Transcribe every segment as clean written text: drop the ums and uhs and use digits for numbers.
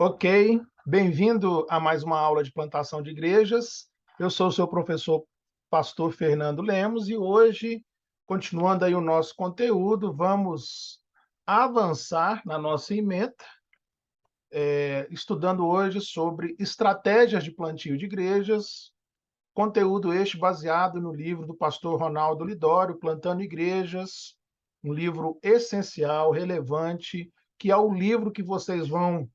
Ok, bem-vindo a mais uma aula de plantação de igrejas. Eu sou o seu professor, pastor Fernando Lemos, e hoje, continuando aí o nosso conteúdo, vamos avançar na nossa ementa, estudando hoje sobre estratégias de plantio de igrejas, conteúdo este baseado no livro do pastor Ronaldo Lidório, Plantando Igrejas, um livro essencial, relevante, que é o livro que vocês vão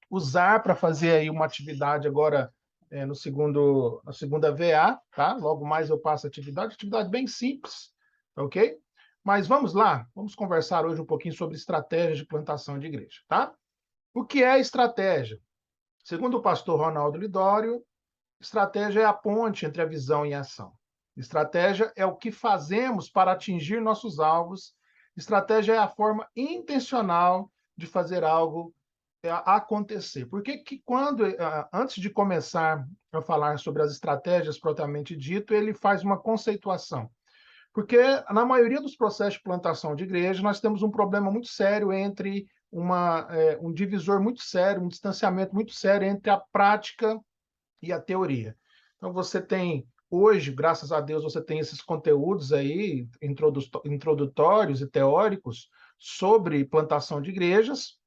usar para fazer aí uma atividade agora na segunda VA, tá? Logo mais eu passo a atividade bem simples, ok? Mas vamos lá, vamos conversar hoje um pouquinho sobre estratégias de plantação de igreja, tá? O que é estratégia? Segundo o pastor Ronaldo Lidório, estratégia é a ponte entre a visão e a ação. Estratégia é o que fazemos para atingir nossos alvos. Estratégia é a forma intencional de fazer algo acontecer. Por que que quando, antes de começar a falar sobre as estratégias propriamente dito, ele faz uma conceituação? Porque na maioria dos processos de plantação de igreja, nós temos um problema muito sério entre um divisor muito sério, um distanciamento muito sério entre a prática e a teoria. Então, você tem, hoje, graças a Deus, você tem esses conteúdos aí, introdutórios e teóricos, sobre plantação de igrejas.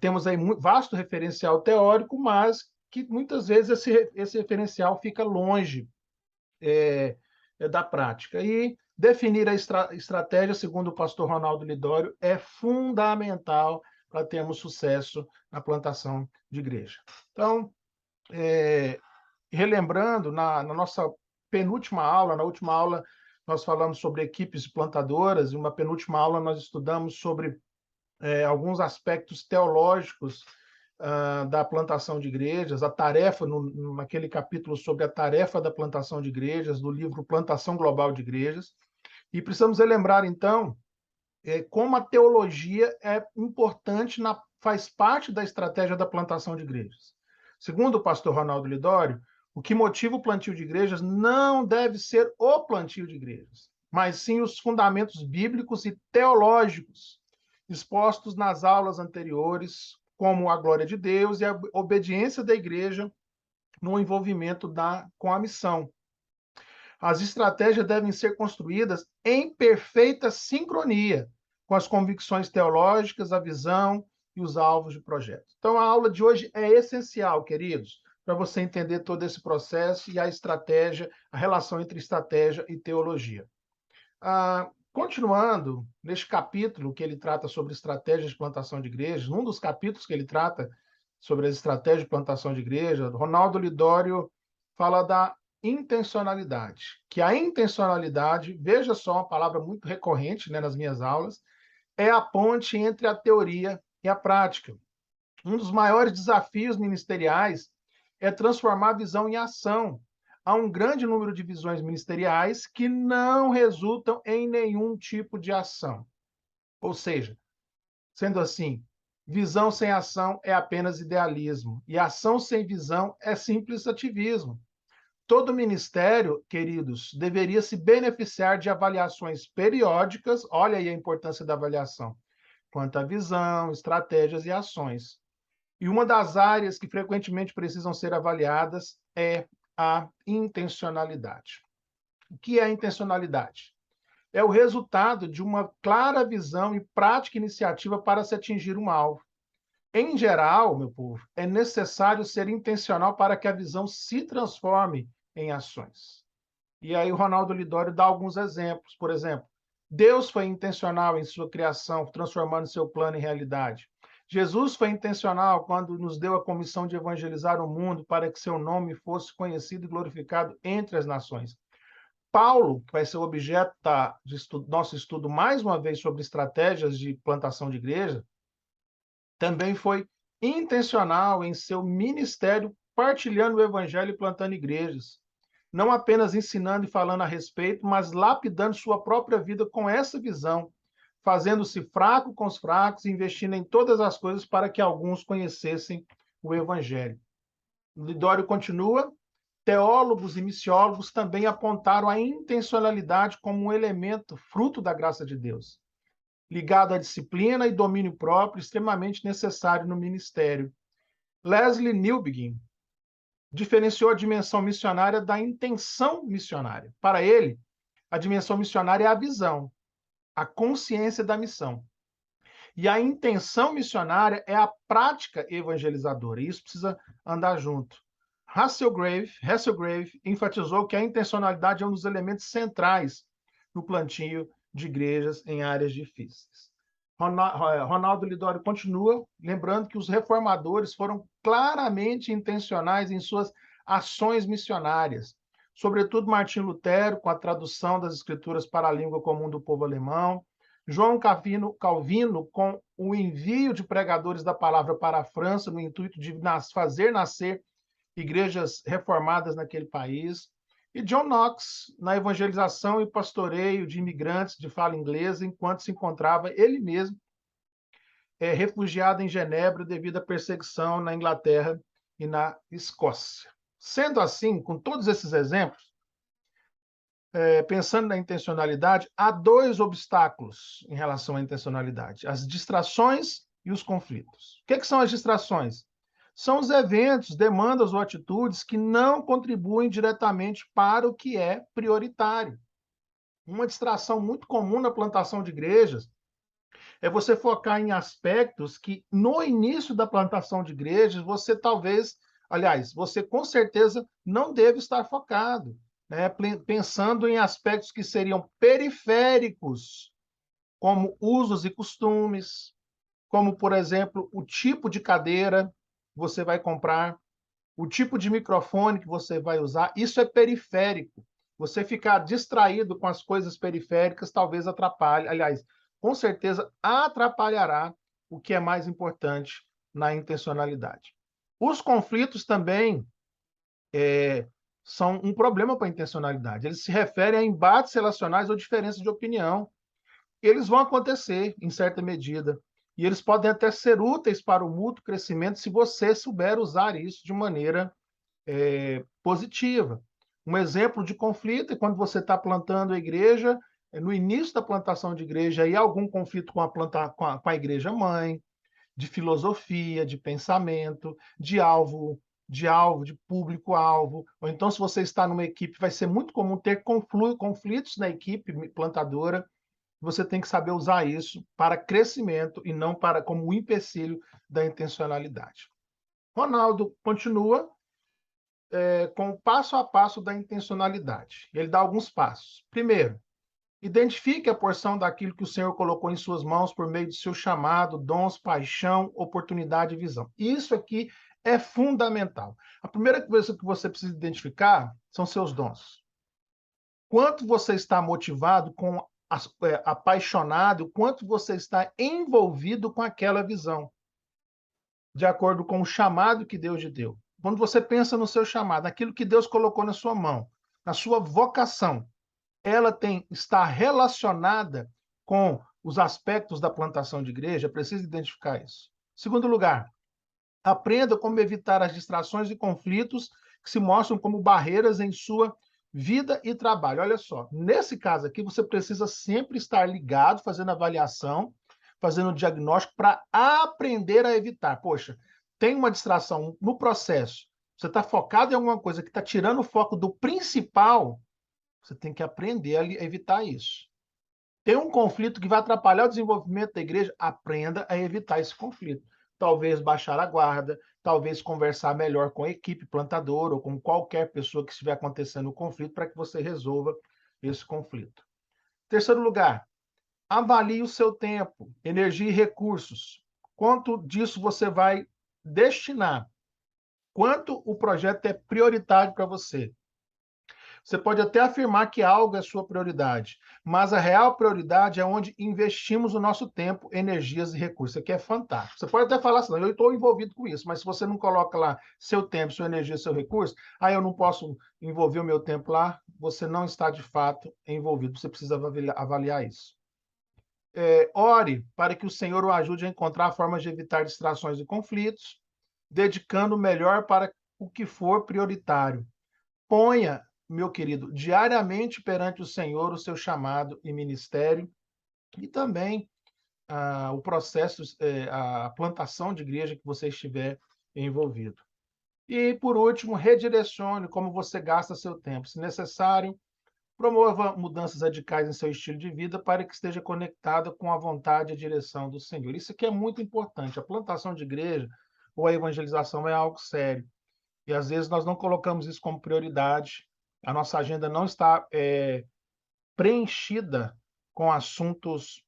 Temos aí vasto referencial teórico, mas que muitas vezes esse referencial fica longe da prática. E definir a estratégia, segundo o pastor Ronaldo Lidório, é fundamental para termos sucesso na plantação de igreja. Então, relembrando, na nossa penúltima aula, na última aula, nós falamos sobre equipes plantadoras, e uma penúltima aula nós estudamos sobre alguns aspectos teológicos da plantação de igrejas, a tarefa, naquele capítulo sobre a tarefa da plantação de igrejas, do livro Plantação Global de Igrejas. E precisamos relembrar, então, como a teologia é importante, faz parte da estratégia da plantação de igrejas. Segundo o pastor Ronaldo Lidório, o que motiva o plantio de igrejas não deve ser o plantio de igrejas, mas sim os fundamentos bíblicos e teológicos expostos nas aulas anteriores, como a glória de Deus e a obediência da igreja no envolvimento com a missão. As estratégias devem ser construídas em perfeita sincronia com as convicções teológicas, a visão e os alvos do projeto. Então, a aula de hoje é essencial, queridos, para você entender todo esse processo e a estratégia, a relação entre estratégia e teologia. Continuando, neste capítulo que ele trata sobre estratégias de plantação de igrejas, num dos capítulos que ele trata sobre as estratégias de plantação de igreja, Ronaldo Lidório fala da intencionalidade, que a intencionalidade, veja só, uma palavra muito recorrente, né, nas minhas aulas, é a ponte entre a teoria e a prática. Um dos maiores desafios ministeriais é transformar a visão em ação. Há um grande número de visões ministeriais que não resultam em nenhum tipo de ação. Ou seja, sendo assim, visão sem ação é apenas idealismo, e ação sem visão é simples ativismo. Todo ministério, queridos, deveria se beneficiar de avaliações periódicas, olha aí a importância da avaliação, quanto à visão, estratégias e ações. E uma das áreas que frequentemente precisam ser avaliadas é a intencionalidade. O que é a intencionalidade? É o resultado de uma clara visão e prática iniciativa para se atingir um alvo. Em geral, meu povo, é necessário ser intencional para que a visão se transforme em ações. E aí o Ronaldo Lidório dá alguns exemplos. Por exemplo, Deus foi intencional em sua criação, transformando seu plano em realidade. Jesus foi intencional quando nos deu a comissão de evangelizar o mundo para que seu nome fosse conhecido e glorificado entre as nações. Paulo, que vai ser o objeto de nosso estudo mais uma vez sobre estratégias de plantação de igreja, também foi intencional em seu ministério partilhando o evangelho e plantando igrejas. Não apenas ensinando e falando a respeito, mas lapidando sua própria vida com essa visão, fazendo-se fraco com os fracos, investindo em todas as coisas para que alguns conhecessem o evangelho. Lidório continua, teólogos e missiólogos também apontaram a intencionalidade como um elemento fruto da graça de Deus, ligado à disciplina e domínio próprio, extremamente necessário no ministério. Leslie Newbigin diferenciou a dimensão missionária da intenção missionária. Para ele, a dimensão missionária é a visão, a consciência da missão. E a intenção missionária é a prática evangelizadora. E isso precisa andar junto. Hasselgrave enfatizou que a intencionalidade é um dos elementos centrais no plantio de igrejas em áreas difíceis. Ronaldo Lidório continua, lembrando que os reformadores foram claramente intencionais em suas ações missionárias, sobretudo Martim Lutero, com a tradução das escrituras para a língua comum do povo alemão, João Calvino com o envio de pregadores da palavra para a França, no intuito de fazer nascer igrejas reformadas naquele país, e John Knox na evangelização e pastoreio de imigrantes de fala inglesa, enquanto se encontrava ele mesmo refugiado em Genebra devido à perseguição na Inglaterra e na Escócia. Sendo assim, com todos esses exemplos, pensando na intencionalidade, há dois obstáculos em relação à intencionalidade: as distrações e os conflitos. O que são as distrações? São os eventos, demandas ou atitudes que não contribuem diretamente para o que é prioritário. Uma distração muito comum na plantação de igrejas é você focar em aspectos que, no início da plantação de igrejas, você talvez, aliás, você com certeza não deve estar focado, né? Pensando em aspectos que seriam periféricos, como usos e costumes, como, por exemplo, o tipo de cadeira que você vai comprar, o tipo de microfone que você vai usar. Isso é periférico. Você ficar distraído com as coisas periféricas talvez atrapalhe, aliás, com certeza atrapalhará o que é mais importante na intencionalidade. Os conflitos também são um problema para a intencionalidade. Eles se referem a embates relacionais ou diferenças de opinião. Eles vão acontecer em certa medida. E eles podem até ser úteis para o mútuo crescimento se você souber usar isso de maneira positiva. Um exemplo de conflito é quando você está plantando a igreja, no início da plantação de igreja, e algum conflito com a igreja mãe, de filosofia, de pensamento, de público-alvo. Ou então, se você está numa equipe, vai ser muito comum ter conflitos na equipe plantadora. Você tem que saber usar isso para crescimento e não para como um empecilho da intencionalidade. Ronaldo continua com o passo a passo da intencionalidade. Ele dá alguns passos. Primeiro, identifique a porção daquilo que o Senhor colocou em suas mãos por meio de seu chamado, dons, paixão, oportunidade e visão. Isso aqui é fundamental. A primeira coisa que você precisa identificar são seus dons. Quanto você está motivado, apaixonado, quanto você está envolvido com aquela visão, de acordo com o chamado que Deus lhe deu. Quando você pensa no seu chamado, naquilo que Deus colocou na sua mão, na sua vocação, ela está relacionada com os aspectos da plantação de igreja, precisa identificar isso. Segundo lugar, aprenda como evitar as distrações e conflitos que se mostram como barreiras em sua vida e trabalho. Olha só, nesse caso aqui, você precisa sempre estar ligado, fazendo avaliação, fazendo diagnóstico para aprender a evitar. Poxa, tem uma distração no processo, você está focado em alguma coisa que está tirando o foco do principal, você tem que aprender a evitar isso. Tem um conflito que vai atrapalhar o desenvolvimento da igreja, aprenda a evitar esse conflito. Talvez baixar a guarda, talvez conversar melhor com a equipe plantadora ou com qualquer pessoa que estiver acontecendo o conflito para que você resolva esse conflito. Terceiro lugar, avalie o seu tempo, energia e recursos. Quanto disso você vai destinar? Quanto o projeto é prioritário para você? Você pode até afirmar que algo é sua prioridade, mas a real prioridade é onde investimos o nosso tempo, energias e recursos. Isso aqui é fantástico. Você pode até falar assim, eu estou envolvido com isso, mas se você não coloca lá seu tempo, sua energia, seu recurso, eu não posso envolver o meu tempo lá, você não está de fato envolvido. Você precisa avaliar isso. Ore para que o Senhor o ajude a encontrar formas de evitar distrações e conflitos, dedicando o melhor para o que for prioritário. Ponha, meu querido, diariamente perante o Senhor o seu chamado e ministério e também o processo, a plantação de igreja que você estiver envolvido. E, por último, redirecione como você gasta seu tempo. Se necessário, promova mudanças radicais em seu estilo de vida para que esteja conectada com a vontade e a direção do Senhor. Isso aqui é muito importante. A plantação de igreja ou a evangelização é algo sério. E, às vezes, nós não colocamos isso como prioridade. A nossa agenda não está preenchida com assuntos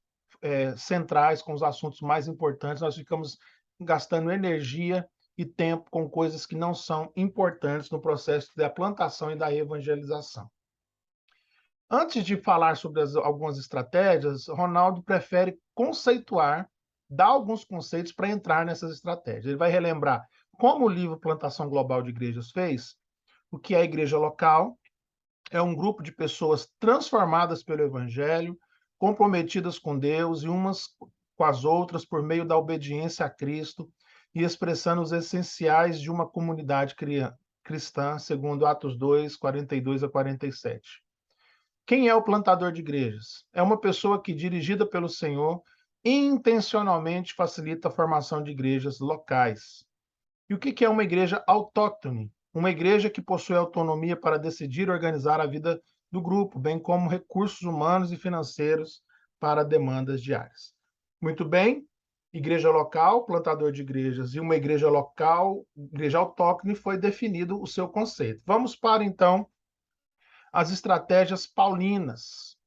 centrais, com os assuntos mais importantes. Nós ficamos gastando energia e tempo com coisas que não são importantes no processo da plantação e da evangelização. Antes de falar sobre algumas estratégias, Ronaldo prefere conceituar, dar alguns conceitos para entrar nessas estratégias. Ele vai relembrar como o livro Plantação Global de Igrejas fez, o que é a igreja local, é um grupo de pessoas transformadas pelo Evangelho, comprometidas com Deus e umas com as outras por meio da obediência a Cristo e expressando os essenciais de uma comunidade cristã, segundo Atos 2, 42 a 47. Quem é o plantador de igrejas? É uma pessoa que, dirigida pelo Senhor, intencionalmente facilita a formação de igrejas locais. E o que é uma igreja autóctone? Uma igreja que possui autonomia para decidir e organizar a vida do grupo, bem como recursos humanos e financeiros para demandas diárias. Muito bem, igreja local, plantador de igrejas, e uma igreja local, igreja autóctone, foi definido o seu conceito. Vamos para, então, as estratégias paulinas.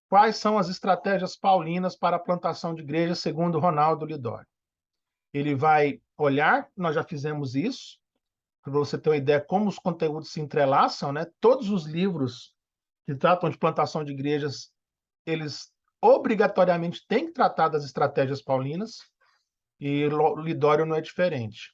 Quais são as estratégias paulinas para a plantação de igrejas, segundo Ronaldo Lidório? Ele vai olhar, nós já fizemos isso, para você ter uma ideia como os conteúdos se entrelaçam, né? Todos os livros que tratam de plantação de igrejas, eles obrigatoriamente têm que tratar das estratégias paulinas, e Lidório não é diferente.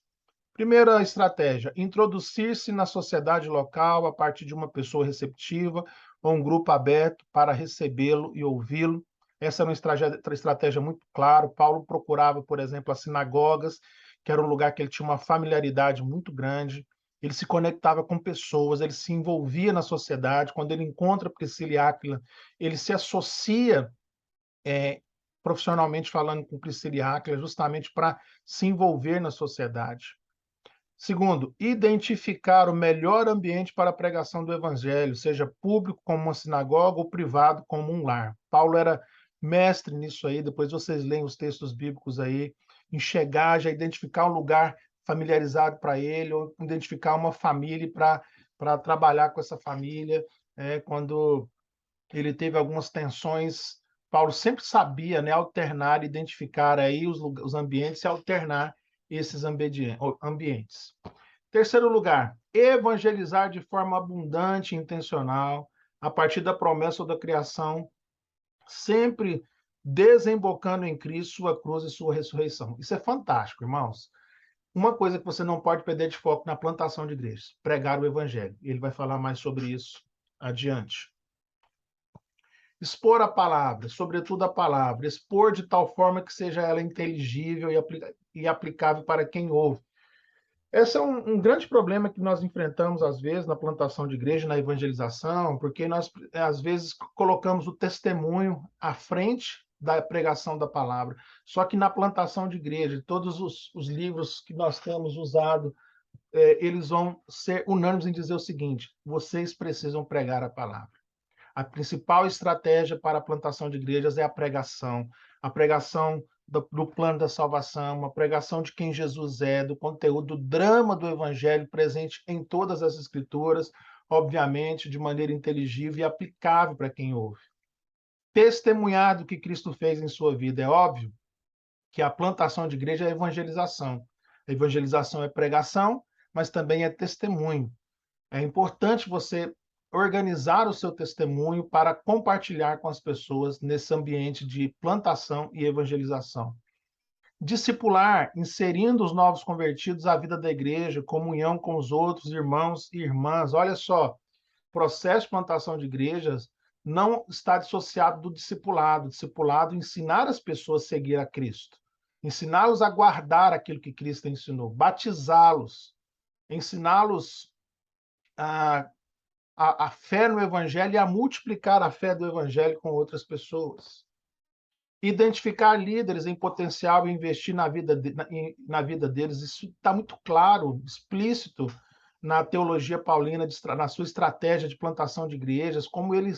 Primeira estratégia, introduzir-se na sociedade local a partir de uma pessoa receptiva ou um grupo aberto para recebê-lo e ouvi-lo. Essa era uma estratégia muito clara. Paulo procurava, por exemplo, as sinagogas, que era um lugar que ele tinha uma familiaridade muito grande. Ele se conectava com pessoas, ele se envolvia na sociedade. Quando ele encontra Priscila e Áquila, ele se associa profissionalmente falando com Priscila e Áquila, justamente para se envolver na sociedade. Segundo, identificar o melhor ambiente para a pregação do evangelho, seja público como uma sinagoga ou privado como um lar. Paulo era mestre nisso aí, depois vocês leem os textos bíblicos aí, em chegar, já identificar um lugar familiarizado para ele, ou identificar uma família para trabalhar com essa família. Quando ele teve algumas tensões, Paulo sempre sabia, né, alternar, identificar aí os ambientes e alternar esses ambientes. Terceiro lugar, evangelizar de forma abundante e intencional, a partir da promessa ou da criação, sempre desembocando em Cristo, sua cruz e sua ressurreição. Isso é fantástico, irmãos. Uma coisa que você não pode perder de foco na plantação de igrejas, pregar o evangelho. Ele vai falar mais sobre isso adiante. Expor a palavra, sobretudo a palavra, expor de tal forma que seja ela inteligível e aplicável para quem ouve. Esse é um grande problema que nós enfrentamos, às vezes, na plantação de igreja, na evangelização, porque nós, às vezes, colocamos o testemunho à frente da pregação da palavra. Só que na plantação de igreja, todos os livros que nós temos usado, eles vão ser unânimes em dizer o seguinte: vocês precisam pregar a palavra. A principal estratégia para a plantação de igrejas é a pregação do plano da salvação, a pregação de quem Jesus é, do conteúdo, do drama do evangelho presente em todas as escrituras, obviamente, de maneira inteligível e aplicável para quem ouve. Testemunhar do que Cristo fez em sua vida. É óbvio que a plantação de igreja é evangelização. A evangelização é pregação, mas também é testemunho. É importante você organizar o seu testemunho para compartilhar com as pessoas nesse ambiente de plantação e evangelização. Discipular, inserindo os novos convertidos à vida da igreja, comunhão com os outros irmãos e irmãs. Olha só, o processo de plantação de igrejas não está dissociado do discipulado. O discipulado, ensinar as pessoas a seguir a Cristo, ensiná-los a guardar aquilo que Cristo ensinou, batizá-los, ensiná-los a fé no evangelho e a multiplicar a fé do evangelho com outras pessoas. Identificar líderes em potencial e investir na vida, na vida deles, isso está muito claro, explícito na teologia paulina, na sua estratégia de plantação de igrejas, como ele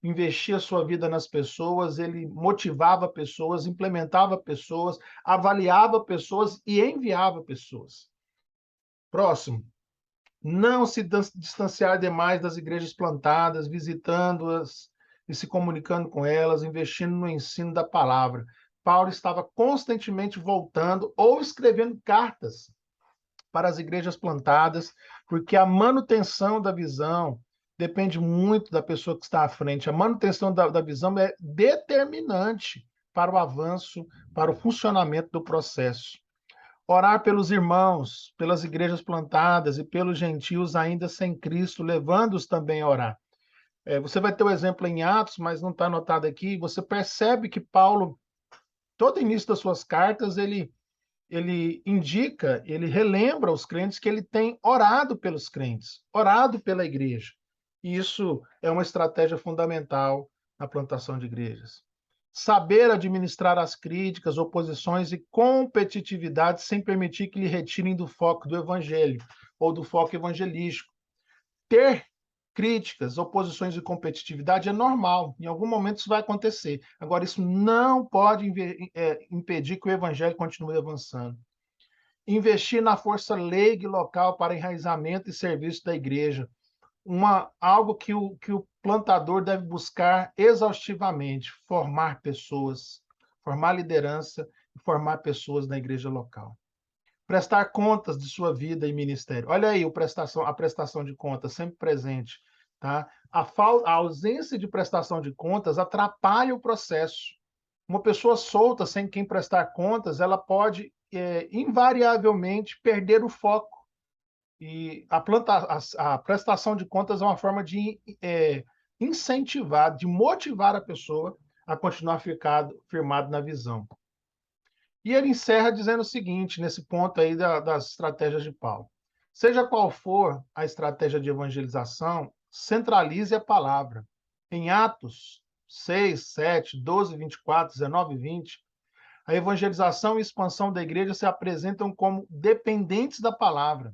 investia sua vida nas pessoas, ele motivava pessoas, implementava pessoas, avaliava pessoas e enviava pessoas. Próximo. Não se distanciar demais das igrejas plantadas, visitando-as e se comunicando com elas, investindo no ensino da palavra. Paulo estava constantemente voltando ou escrevendo cartas para as igrejas plantadas, porque a manutenção da visão depende muito da pessoa que está à frente. A manutenção da visão é determinante para o avanço, para o funcionamento do processo. Orar pelos irmãos, pelas igrejas plantadas e pelos gentios ainda sem Cristo, levando-os também a orar. Você vai ter o exemplo em Atos, mas não está anotado aqui. Você percebe que Paulo, todo início das suas cartas, ele indica, ele relembra aos crentes que ele tem orado pelos crentes, orado pela igreja. E isso é uma estratégia fundamental na plantação de igrejas. Saber administrar as críticas, oposições e competitividade sem permitir que lhe retirem do foco do evangelho ou do foco evangelístico. Ter críticas, oposições e competitividade é normal. Em algum momento isso vai acontecer. Agora, isso não pode impedir que o evangelho continue avançando. Investir na força leiga e local para enraizamento e serviço da igreja. Algo que o plantador deve buscar exaustivamente, formar pessoas, formar liderança e formar pessoas na igreja local. Prestar contas de sua vida e ministério. Olha aí a prestação de contas sempre presente. Tá? A ausência de prestação de contas atrapalha o processo. Uma pessoa solta, sem quem prestar contas, ela pode invariavelmente perder o foco. E a prestação de contas é uma forma de incentivar, de motivar a pessoa a continuar firmado na visão. E ele encerra dizendo o seguinte, nesse ponto aí das estratégias de Paulo. Seja qual for a estratégia de evangelização, centralize a palavra. Em Atos 6, 7, 12, 24, 19 e 20, a evangelização e expansão da igreja se apresentam como dependentes da palavra.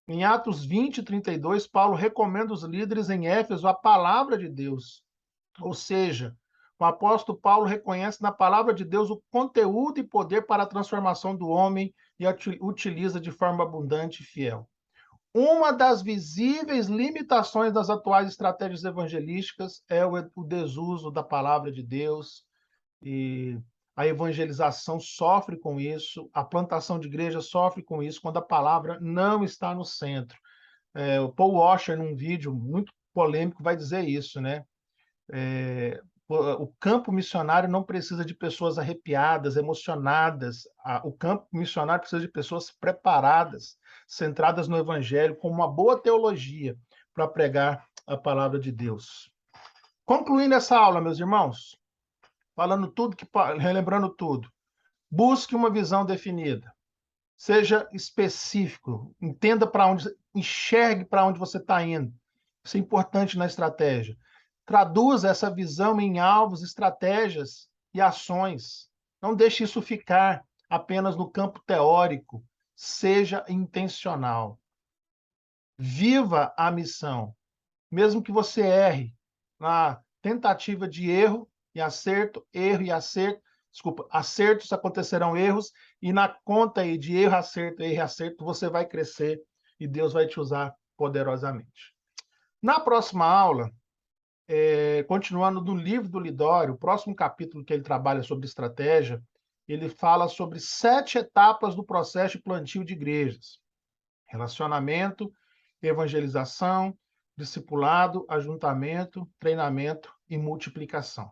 Em Atos 20 e 32, Paulo recomenda os líderes em Éfeso a palavra de Deus. Ou seja, o apóstolo Paulo reconhece na palavra de Deus o conteúdo e poder para a transformação do homem e a utiliza de forma abundante e fiel. Uma das visíveis limitações das atuais estratégias evangelísticas é o desuso da palavra de Deus, e a evangelização sofre com isso, a plantação de igreja sofre com isso, quando a palavra não está no centro. O Paul Washer, num vídeo muito polêmico, vai dizer isso, né? O campo missionário não precisa de pessoas arrepiadas, emocionadas. O campo missionário precisa de pessoas preparadas, centradas no evangelho, com uma boa teologia para pregar a palavra de Deus. Concluindo essa aula, meus irmãos, relembrando tudo, busque uma visão definida. Seja específico, entenda para onde, enxergue para onde você está indo. Isso é importante na estratégia. Traduza essa visão em alvos, estratégias e ações. Não deixe isso ficar apenas no campo teórico. Seja intencional. Viva a missão. Mesmo que você erre na tentativa de erro e acerto, acertos acontecerão erros, e na conta aí de erro e acerto, você vai crescer e Deus vai te usar poderosamente. Na próxima aula, continuando no livro do Lidório, o próximo capítulo que ele trabalha sobre estratégia, ele fala sobre 7 etapas do processo de plantio de igrejas: relacionamento, evangelização, discipulado, ajuntamento, treinamento e multiplicação.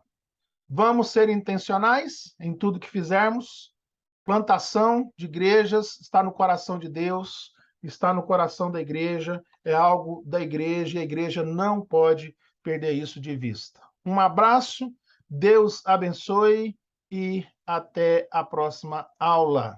Vamos ser intencionais em tudo que fizermos. Plantação de igrejas está no coração de Deus, está no coração da igreja, é algo da igreja, e a igreja não pode perder isso de vista. Um abraço, Deus abençoe e até a próxima aula.